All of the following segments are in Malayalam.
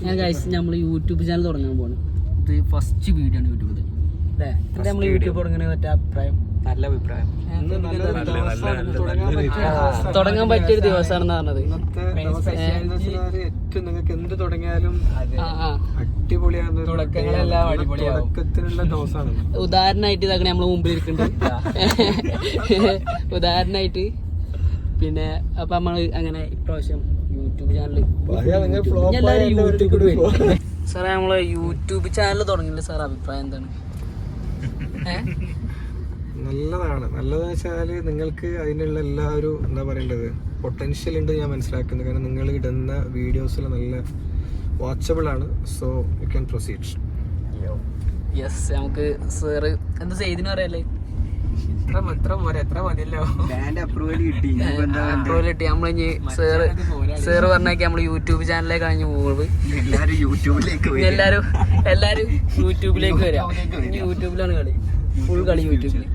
ഞാൻ ഗൈസ് നമ്മൾ യൂട്യൂബ് ചാനൽ തുടങ്ങാൻ പോവാണ്. ഇത് ഫസ്റ്റ് വീഡിയോ ആണ് യൂട്യൂബിൽ അല്ലേ? എന്നിട്ട് നമ്മൾ യൂട്യൂബ് തുടങ്ങുന്ന മറ്റേ അഭിപ്രായം? നല്ല അഭിപ്രായം. തുടങ്ങാൻ പറ്റിയൊരു ദിവസമാണെന്ന് പറഞ്ഞത്. ഏറ്റവും നിങ്ങൾക്ക് എന്ത് തുടങ്ങിയാലും അടിപൊളിയാകുന്ന തുടക്കത്തിനുള്ള ദിവസമാണ്. ഉദാഹരണമായിട്ട് ഇതാക്കണേ നമ്മളെ മുമ്പിൽ ഇരിക്കുന്നുണ്ട്. ഉദാഹരണമായിട്ട് പിന്നെ അപ്പൊ നമ്മള് അങ്ങനെ ഇപ്രാവശ്യം യൂട്യൂബ് ചാനൽ സാറേ നമ്മള് യൂട്യൂബ് ചാനൽ തുടങ്ങിയില്ല സാർ, അഭിപ്രായം എന്താണ്? നല്ലതെന്ന് വെച്ചാല് നിങ്ങൾക്ക് അതിനുള്ള എല്ലാ ഒരു എന്താ പറയേണ്ടത് പൊട്ടൻഷ്യൽ ഉണ്ട് ഞാൻ മനസ്സിലാക്കുന്നത്. കാരണം നിങ്ങൾ ഇടുന്ന വീഡിയോസിൽ നല്ല വാച്ചബിൾ ആണ്. So you can proceed. Yes, നമുക്ക് സാറ് എന്താ ചെയ്തിന് പറയാല്ലേ? അപ്രൂവൽ കിട്ടി. നമ്മളിഞ്ഞ് സാറ് പറഞ്ഞേക്ക് നമ്മള് യൂട്യൂബ് ചാനലിലേക്ക് കഴിഞ്ഞ് പോകുന്നത്. എല്ലാരും യൂട്യൂബിലേക്ക് വരാം. യൂട്യൂബിലാണ് കളി, ഫുൾ കളി യൂട്യൂബില്.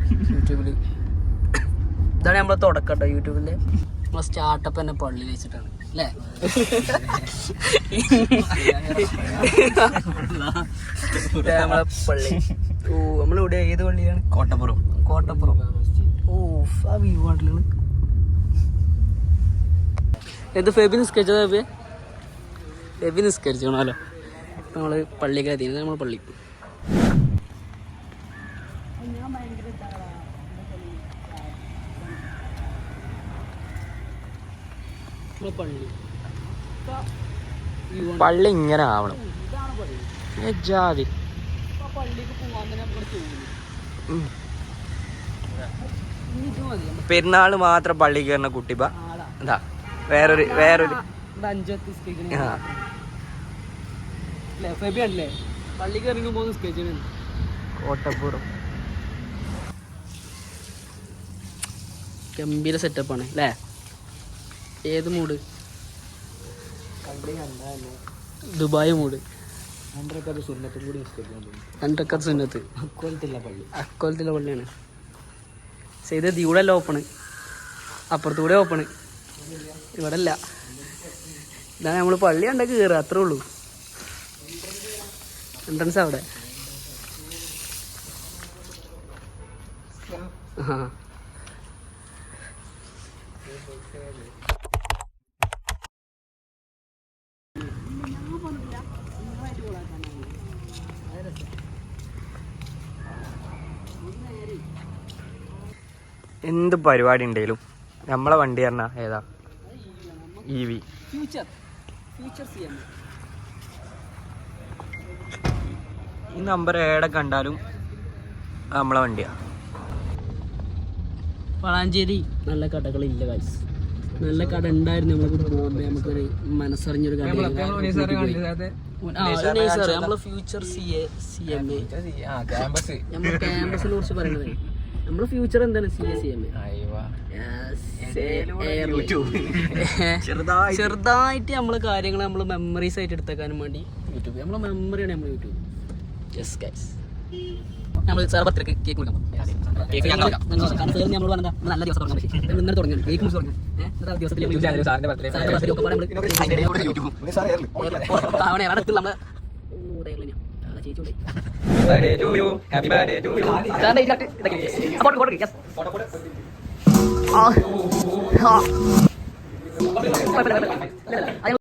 ഇതാണ് നമ്മളെ തുടക്കട്ടോ യൂട്യൂബിന്റെ. നമ്മളെ സ്റ്റാർട്ടപ്പ് തന്നെ പള്ളിയിൽ വെച്ചിട്ടാണ് അല്ലേ? നമ്മളെ പള്ളി. ഓ നമ്മളിവിടെ ഏത് പള്ളിയാണ്? കോട്ടപ്പുറം. ഓ ആ വ്യൂ ആണല്ലോ. എന്ത് ഫെബി നിസ്കരിച്ചോ? ഫെബി നിസ്കരിച്ചോണല്ലോ. നമ്മള് പള്ളിക്ക് എത്തിയത്. നമ്മളെ പള്ളി പള്ളി ഇങ്ങനെ ആവണം. ജാതി പെരുന്നാള് മാത്രം പള്ളി കയറുന്ന കുട്ടിപ്പ എന്താ വേറൊരു പള്ളിക്ക് ഇറങ്ങുമ്പോ കോട്ടപ്പുറം ഗംഭീര സെറ്റപ്പാണ് അല്ലേ? ഏത് മൂഡ്? Dubai mood. 100 സുന്നത്തും കൂടി സുന്നത്ത് അക്കോലത്തുള്ള പള്ളിയാണ്. ചെയ്ത ഇവിടെ അല്ല ഓപ്പണ്, അപ്പുറത്തൂടെ ഓപ്പണ്, ഇവിടെ അല്ല. ഇതാണ് നമ്മള് പള്ളി കണ്ടൊക്കെ കയറുക, അത്രേ ഉള്ളൂ. എൻട്രൻസ് അവിടെ. ആ എന്ത് പരിപാടി ഉണ്ടെങ്കിലും നമ്മളെ വണ്ടി പറഞ്ഞാ ഏതാ? EV. ഈ നമ്പർ ഏടെ കണ്ടാലും നമ്മളെ വണ്ടിയാ. വളാഞ്ചേരി നല്ല കടകളില്ല ഗൈസ്. നല്ല കട ഉണ്ടായിരുന്നു നമുക്ക് പോകുമ്പോ. നമുക്കൊരു മനസ്സറിഞ്ഞൊരു കട നമ്മളെ ഫ്യൂച്ചർ CMA നമ്മള് ക്യാമ്പസിനെ കുറിച്ച് പറയണത്. നമ്മളെ ഫ്യൂച്ചർ എന്താണ്? CMA. ചെറുതായിട്ട് നമ്മള് കാര്യങ്ങൾ നമ്മള് മെമ്മറീസ് ആയിട്ട് എടുത്തേക്കാനും വേണ്ടി യൂട്യൂബ് നമ്മളെ മെമ്മറിയാണ് നമ്മൾ യൂട്യൂബ്. യെസ് ഗൈസ്, നമ്മൾ സർബത്തിലേക്ക് കേക്ക് കൊടുക്കാം. നമ്മൾ പറഞ്ഞാൽ നല്ല ദിവസം തുടങ്ങാൻ ഇന്നലെ തുടങ്ങി കേക്ക് മുറിച്ച് തുടങ്ങി. ദിവസത്തിൽ നമ്മള്